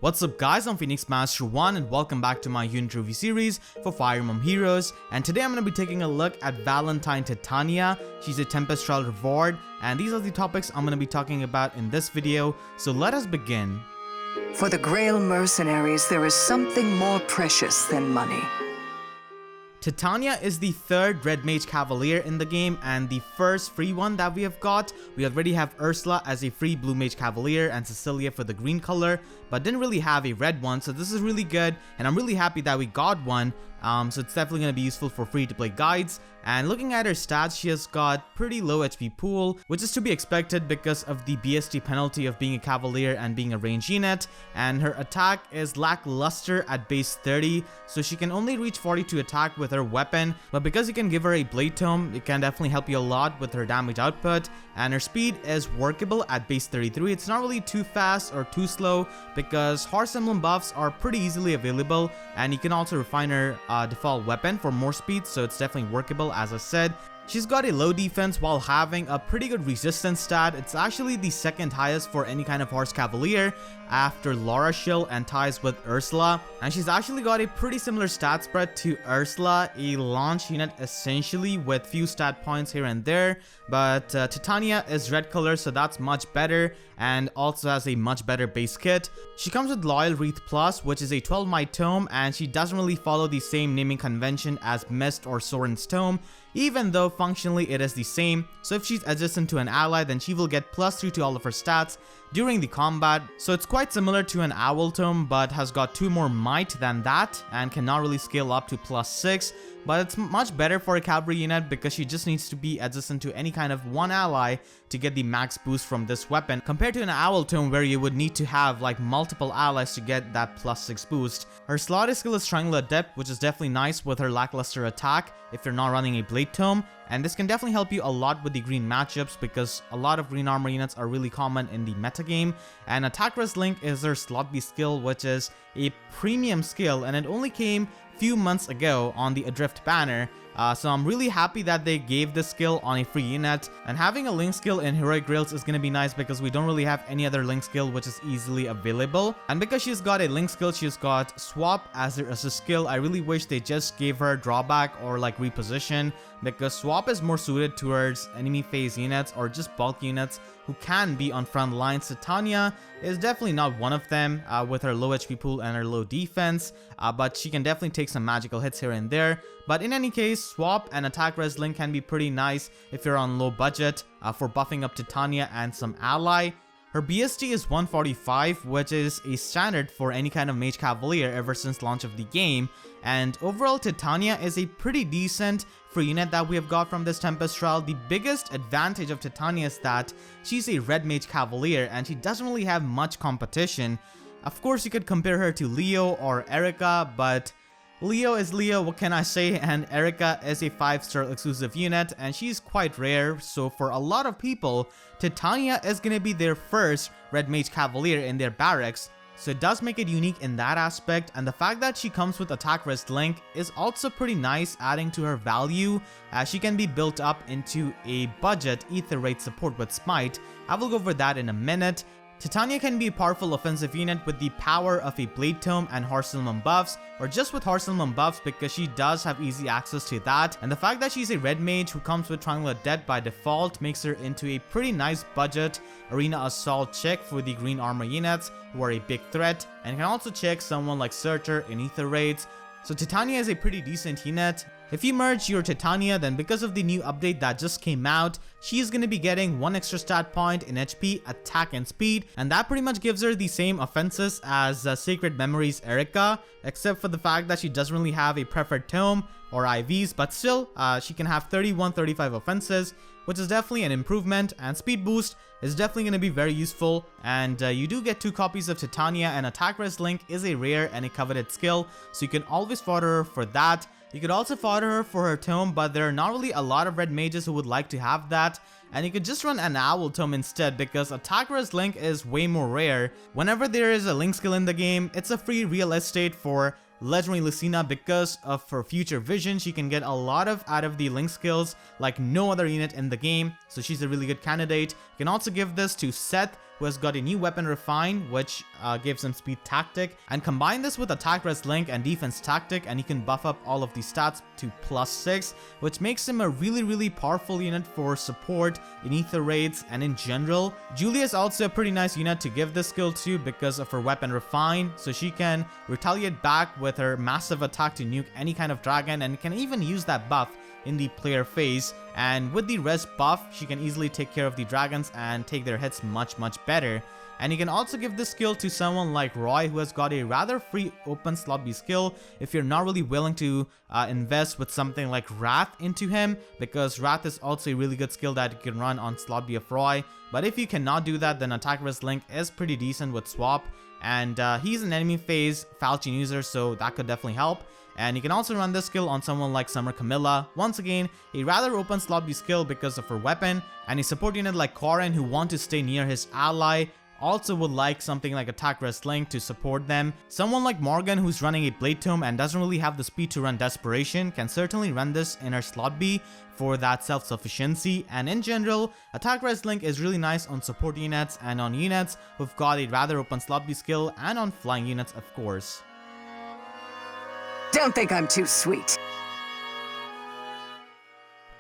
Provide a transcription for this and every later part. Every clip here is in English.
What's up guys, I'm Phoenix Master 1 and welcome back to my unit review series for Fire Emblem Heroes, and today I'm going to be taking a look at Valentine Titania. She's a Tempest Trial reward, and these are the topics I'm going to be talking about in this video, so let us begin. For the Grail mercenaries, there is something more precious than money. Titania is the third Red Mage Cavalier in the game and the first free one that we have got. We already have Ursula as a free Blue Mage Cavalier and Cecilia for the green color, but didn't really have a red one, so this is really good and I'm really happy that we got one. So it's definitely going to be useful for free to play guides. And looking at her stats, she has got pretty low HP pool, which is to be expected because of the BST penalty of being a Cavalier and being a ranged unit. And her attack is lackluster at base 30, so she can only reach 40 to attack with her weapon. But because you can give her a Blade Tome, it can definitely help you a lot with her damage output. And her speed is workable at base 33. It's not really too fast or too slow because Horse Emblem buffs are pretty easily available, and you can also refine her default weapon for more speed, so it's definitely workable. As I said, she's got a low defense while having a pretty good resistance stat. It's actually the second highest for any kind of horse cavalier after Laura Shill and ties with Ursula, and she's actually got a pretty similar stat spread to Ursula, a launch unit essentially with few stat points here and there. But Titania is red color, so that's much better, and also has a much better base kit. She comes with Loyal Wreath Plus, which is a 12 Might Tome, and she doesn't really follow the same naming convention as Mist or Soren's Tome, even though functionally it is the same. So if she's adjacent to an ally, then she will get +3 to all of her stats during the combat. So it's quite similar to an Owl Tome, but has got 2 more might than that and cannot really scale up to +6. But it's much better for a cavalry unit because she just needs to be adjacent to any kind of one ally to get the max boost from this weapon, compared to an Owl Tome where you would need to have like multiple allies to get that +6 boost. Her slotted skill is Triangle Adept, which is definitely nice with her lackluster attack if you're not running a Blade Tome, and this can definitely help you a lot with the green matchups because a lot of green armor units are really common in the metagame. And Attack Res Link is her slot B skill, which is a premium skill, and it only came few months ago on the Adrift banner, so I'm really happy that they gave this skill on a free unit. And having a link skill in Heroic Grails is going to be nice because we don't really have any other link skill which is easily available. And because she's got a link skill, she's got Swap as her assist skill. I really wish they just gave her drawback or like reposition, because Swap is more suited towards enemy phase units or just bulk units who can be on front lines. Titania is definitely not one of them with her low HP pool and her low defense, but she can definitely take some magical hits here and there. But in any case, Swap and Attack Res Link can be pretty nice if you're on low budget for buffing up Titania and some ally. Her BST is 145, which is a standard for any kind of Mage Cavalier ever since launch of the game. And overall, Titania is a pretty decent free unit that we have got from this Tempest Trial. The biggest advantage of Titania is that she's a Red Mage Cavalier and she doesn't really have much competition. Of course, you could compare her to Leo or Erica, but Leo is Leo, what can I say, and Erica is a 5-star exclusive unit and she's quite rare, so for a lot of people, Titania is gonna be their first Red Mage Cavalier in their barracks. So it does make it unique in that aspect, and the fact that she comes with Attack Res Link is also pretty nice, adding to her value as she can be built up into a budget Ether Rate support with Smite. I will go over that in a minute. Titania can be a powerful offensive unit with the power of a Blade Tome and Horse Emblem buffs, or just with Horse Emblem buffs because she does have easy access to that. And the fact that she's a red mage who comes with Triangle Adept by default makes her into a pretty nice budget arena assault chick for the green armor units who are a big threat, and can also check someone like Searcher in Ether Raids. So Titania is a pretty decent unit. If you merge your Titania, then because of the new update that just came out, she is going to be getting 1 extra stat point in HP, attack, and speed, and that pretty much gives her the same offenses as Sacred Memories Erica, except for the fact that she doesn't really have a preferred tome or IVs, but still, she can have 31-35 offenses, which is definitely an improvement, and speed boost is definitely going to be very useful. And you do get 2 copies of Titania, and Attack Res Link is a rare and a coveted skill, so you can always fodder her for that. You could also fodder her for her tome, but there are not really a lot of red mages who would like to have that, and you could just run an Owl Tome instead because Attack Res Link is way more rare. Whenever there is a link skill in the game, it's a free real estate for Legendary Lucina because of her future vision. She can get a lot out of the link skills like no other unit in the game, so she's a really good candidate. You can also give this to Seth who has got a new weapon Refine, which gives him speed tactic, and combine this with attack res link and defense tactic, and he can buff up all of these stats to +6, which makes him a really powerful unit for support in ether raids and in general. Julia is also a pretty nice unit to give this skill to because of her weapon Refine, so she can retaliate back with her massive attack to nuke any kind of dragon, and can even use that buff in the player phase, and with the res buff she can easily take care of the dragons and take their hits much better. And you can also give this skill to someone like Roy, who has got a rather free open slot B skill if you're not really willing to invest with something like Wrath into him, because Wrath is also a really good skill that you can run on slot B of Roy. But if you cannot do that, then attack res link is pretty decent with swap, and he's an enemy phase falchion user, so that could definitely help. And you can also run this skill on someone like Summer Camilla. Once again, a rather open slot B skill because of her weapon, and a support unit like Corin who want to stay near his ally also would like something like attack res link to support them. Someone like Morgan, who's running a Blade Tome and doesn't really have the speed to run Desperation, can certainly run this in her slot B for that self-sufficiency. And in general, attack res link is really nice on support units and on units who've got a rather open slot B skill, and on flying units of course. Don't think I'm too sweet.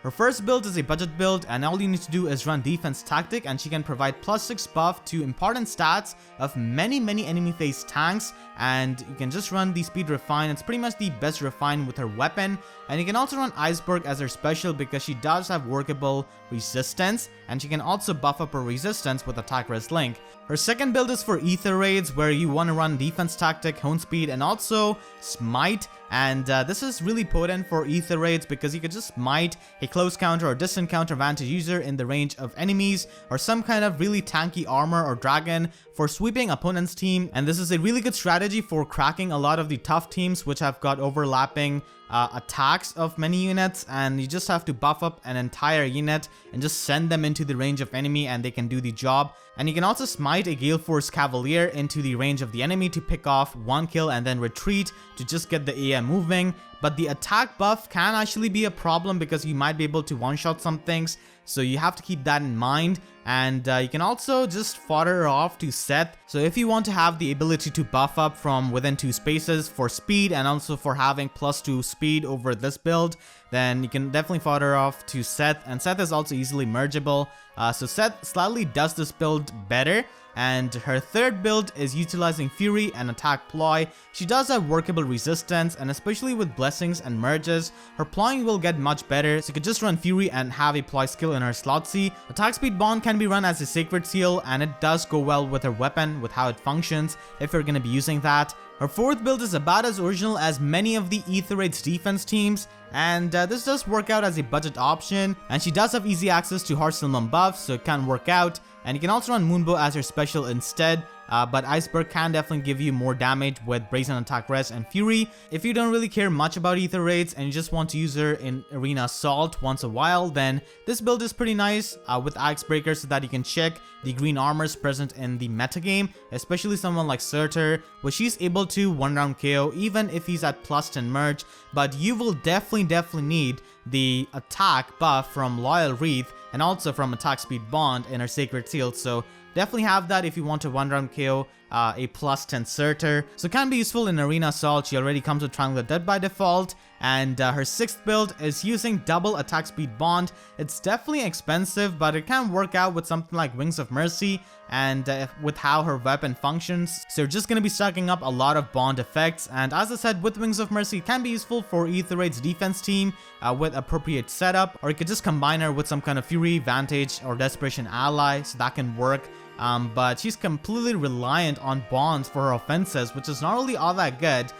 Her first build is a budget build, and all you need to do is run defense tactic, and she can provide +6 buff to important stats of many enemy phase tanks, and you can just run the speed Refine. It's pretty much the best Refine with her weapon. And you can also run Iceberg as her special because she does have workable resistance, and she can also buff up her resistance with attack res link. Her second build is for ether raids, where you want to run defense tactic, hone speed, and also smite. And this is really potent for ether raids because you could just smite a close counter or distant counter vantage user in the range of enemies, or some kind of really tanky armor or dragon for sweeping opponent's team. And this is a really good strategy for cracking a lot of the tough teams which have got overlapping attacks of many units, and you just have to buff up an entire unit and just send them into the range of enemy and they can do the job. And you can also smite a Gale Force Cavalier into the range of the enemy to pick off one kill and then retreat to just get the AM moving. But the attack buff can actually be a problem because you might be able to one-shot some things, so you have to keep that in mind. And you can also just fodder her off to Seth. So if you want to have the ability to buff up from within 2 spaces for speed, and also for having +2 speed over this build, then you can definitely fodder her off to Seth. And Seth is also easily mergeable, so Seth slightly does this build better. And her third build is utilizing Fury and Attack Ploy. She does have workable resistance, and especially with blessings and merges, her ploying will get much better, so you could just run Fury and have a ploy skill in her slot C. Attack Speed Bond can be run as a Sacred Seal, and it does go well with her weapon, with how it functions, if you're going to be using that. Her fourth build is about as original as many of the Ether Raid's defense teams, and this does work out as a budget option, and she does have easy access to Hearthstone buffs, so it can work out. And you can also run Moonbow as her special instead, but Iceberg can definitely give you more damage with Brazen Attack Res and Fury. If you don't really care much about Ether Raids and you just want to use her in Arena Assault once a while, then this build is pretty nice with Icebreaker, so that you can check the green armors present in the metagame, especially someone like Surtur, where she's able to one-round KO even if he's at +10 merge. But you will definitely need the attack buff from Loyal Wreath and also from Attack Speed Bond in her Sacred Seal, so definitely have that if you want to one-round KO a +10 Surtur. So it can be useful in Arena Assault. She already comes with Triangle of Death by default. And her sixth build is using double Attack Speed Bond. It's definitely expensive, but it can work out with something like Wings of Mercy and with how her weapon functions. So you're just going to be stacking up a lot of bond effects. And as I said, with Wings of Mercy, it can be useful for Ether Raid's defense team with appropriate setup, or you could just combine her with some kind of Fury, Vantage, or Desperation ally, so that can work. But she's completely reliant on bonds for her offenses, which is not really all that good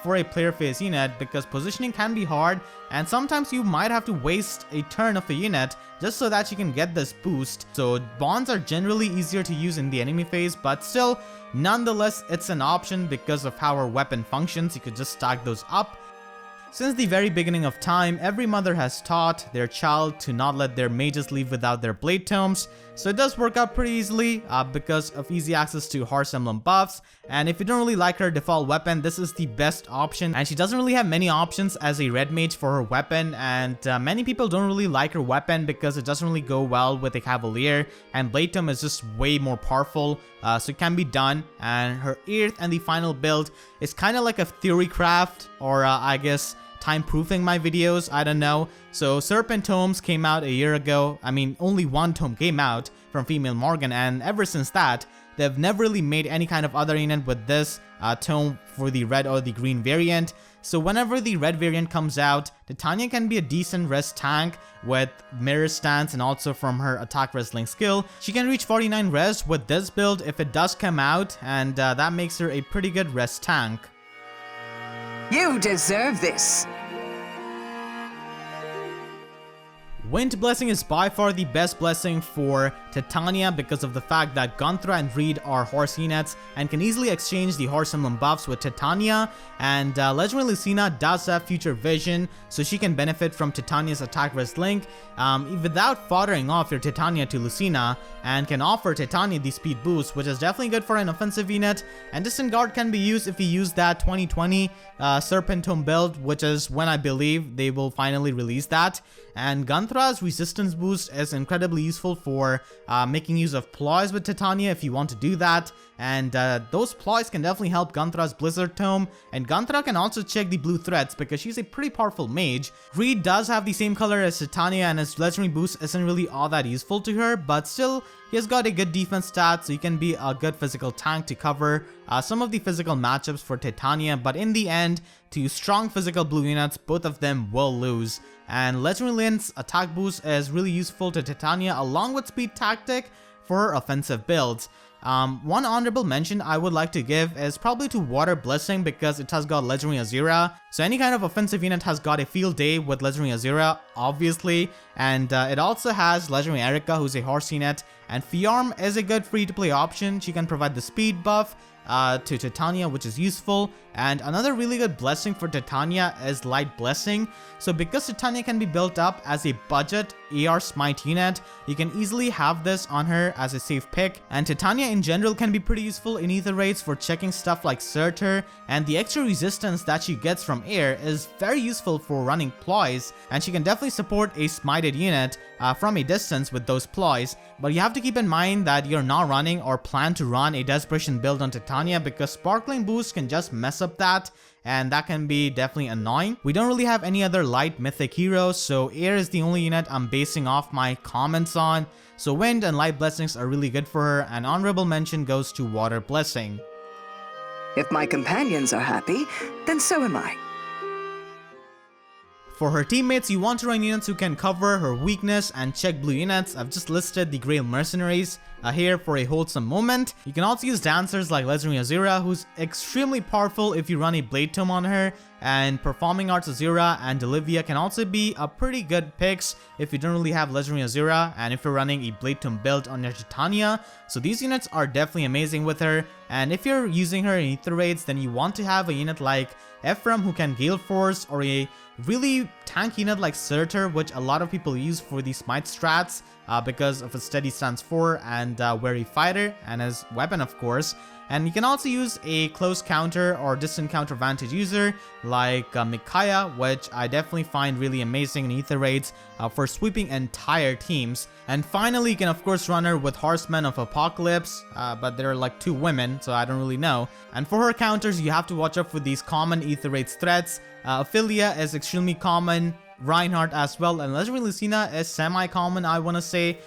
for a player phase unit, because positioning can be hard, and sometimes you might have to waste a turn of a unit just so that you can get this boost. So bonds are generally easier to use in the enemy phase, but still, nonetheless, it's an option because of how her weapon functions. You could just stack those up. Since the very beginning of time, every mother has taught their child to not let their mages leave without their blade tomes, so it does work out pretty easily because of easy access to Horse Emblem buffs. And if you don't really like her default weapon, this is the best option, and she doesn't really have many options as a red mage for her weapon, and many people don't really like her weapon because it doesn't really go well with a cavalier, and blade tome is just way more powerful, so it can be done. And her earth and the final build is kind of like a theory craft, or I guess time proofing my videos, I don't know. So Serpent tomes came out a year ago. I mean, only one tome came out from Female Morgan, and ever since that they've never really made any kind of other unit with this tome for the red or the green variant. So whenever the red variant comes out, Titania can be a decent res tank with mirror stance, and also from her attack wrestling skill she can reach 49 res with this build if it does come out, and that makes her a pretty good res tank. You deserve this. Wind Blessing is by far the best blessing for Titania because of the fact that Gunthra and Reed are horse units and can easily exchange the Horse Emblem buffs with Titania, and Legendary Lucina does have future vision, so she can benefit from Titania's attack res link without foddering off your Titania to Lucina, and can offer Titania the speed boost, which is definitely good for an offensive unit. And Distant Guard can be used if you use that 2020 Serpent Tome build, which is when I believe they will finally release that. And Gunthra's resistance boost is incredibly useful for making use of ploys with Titania if you want to do that. And those ploys can definitely help Gunthra's Blizzard Tome, and Gunthra can also check the blue threats because she's a pretty powerful mage. Reed does have the same color as Titania, and his legendary boost isn't really all that useful to her, but still he has got a good defense stat, so he can be a good physical tank to cover some of the physical matchups for Titania. But in the end, to strong physical blue units, both of them will lose. And Legendary Lynn's attack boost is really useful to Titania along with speed tactic for her offensive builds. One honorable mention I would like to give is probably to Water Blessing because it has got Legendary Azura. So any kind of offensive unit has got a field day with Legendary Azura, obviously. And it also has Legendary Erika, who's a horse unit. And Fiarm is a good free-to-play option. She can provide the speed buff to Titania, which is useful. And another really good blessing for Titania is Light Blessing. So because Titania can be built up as a budget AR smite unit, you can easily have this on her as a safe pick. And Titania in general can be pretty useful in ether raids for checking stuff like Surtur, and the extra resistance that she gets from air is very useful for running ploys, and she can definitely support a smited unit from a distance with those ploys. But you have to keep in mind that you're not running or plan to run a Desperation build on Titania because Sparkling Boost can just mess up that, and that can be definitely annoying. We don't really have any other light mythic heroes, so air is the only unit I'm basing off my comments on. So wind and light blessings are really good for her, and honorable mention goes to Water Blessing. If my companions are happy, then so am I. For her teammates, you want to run units who can cover her weakness and check blue units. I've just listed the Grail Mercenaries here for a wholesome moment. You can also use dancers like Legendary Azura, who's extremely powerful if you run a Blade Tome on her, and Performing Arts Azura and Olivia can also be a pretty good picks if you don't really have Legendary Azura and if you're running a Blade Tome build on your Titania. So these units are definitely amazing with her, and if you're using her in ether raids, then you want to have a unit like Ephraim who can Gale Force, or a really tank unit like Surtur, which a lot of people use for the smite strats because of his steady stance 4 and wary fighter and his weapon, of course. And you can also use a close counter or distant counter vantage user like Micaiah, which I definitely find really amazing in ether raids for sweeping entire teams. And finally, you can of course run her with Horsemen of Apocalypse, but they're like 2 women, so I don't really know. And for her counters, you have to watch out for these common ether raids threats. Ophelia is extremely common, Reinhardt as well, and Legendary Lucina is semi-common, I want to say.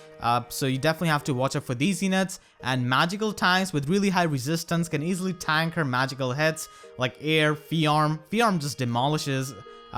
So you definitely have to watch out for these units. And magical tanks with really high resistance can easily tank her magical hits like air, Fiarm. Fiarm just demolishes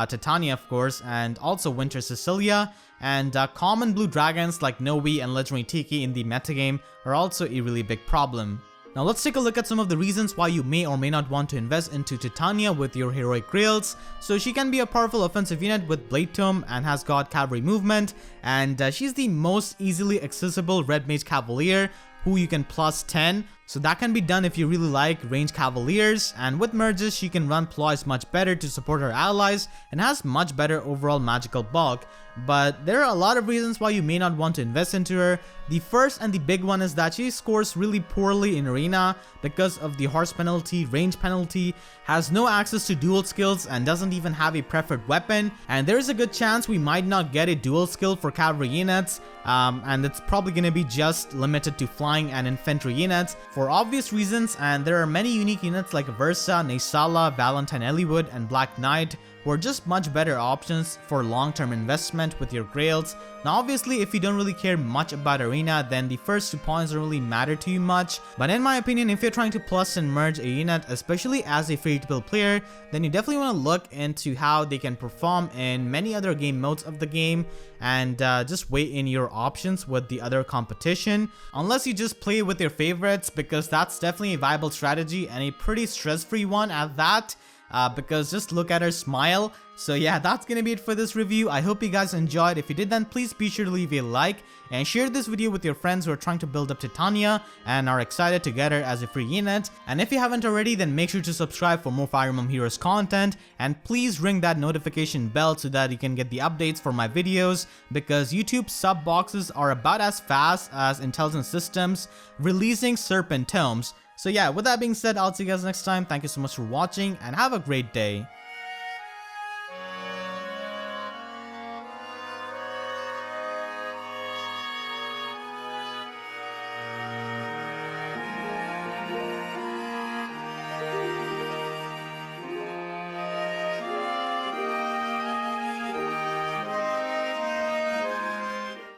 Titania, of course, and also Winter Cecilia. And common blue dragons like Noe and Legendary Tiki in the metagame are also a really big problem. Now let's take a look at some of the reasons why you may or may not want to invest into Titania with your Heroic Grails. So she can be a powerful offensive unit with Blade Tome and has got cavalry movement, and she's the most easily accessible red mage cavalier who you can plus 10. So that can be done if you really like ranged cavaliers, and with merges she can run ploys much better to support her allies and has much better overall magical bulk. But there are a lot of reasons why you may not want to invest into her. The first and the big one is that she scores really poorly in arena because of the horse penalty, range penalty, has no access to dual skills and doesn't even have a preferred weapon, and there is a good chance we might not get a dual skill for cavalry units, and it's probably going to be just limited to flying and infantry units for obvious reasons. And there are many unique units like Versa, Naysala, Valentine Ellwood and Black Knight who are just much better options for long-term investment with your grails. Now obviously if you don't really care much about arena, then the first 2 points don't really matter to you much, but in my opinion if you're trying to plus and merge a unit, especially as a free-to-play player, then you definitely want to look into how they can perform in many other game modes of the game, and just weigh in your options with the other competition, unless you just play with your favorites, because that's definitely a viable strategy and a pretty stress-free one at that. Because just look at her smile. So yeah, that's gonna be it for this review. I hope you guys enjoyed. If you did, then please be sure to leave a like and share this video with your friends who are trying to build up Titania and are excited to get her as a free unit. And if you haven't already, then make sure to subscribe for more Fire Emblem Heroes content, and please ring that notification bell so that you can get the updates for my videos, because YouTube sub boxes are about as fast as intelligent systems releasing serpent tomes. So yeah, with that being said, I'll see you guys next time. Thank you so much for watching and have a great day.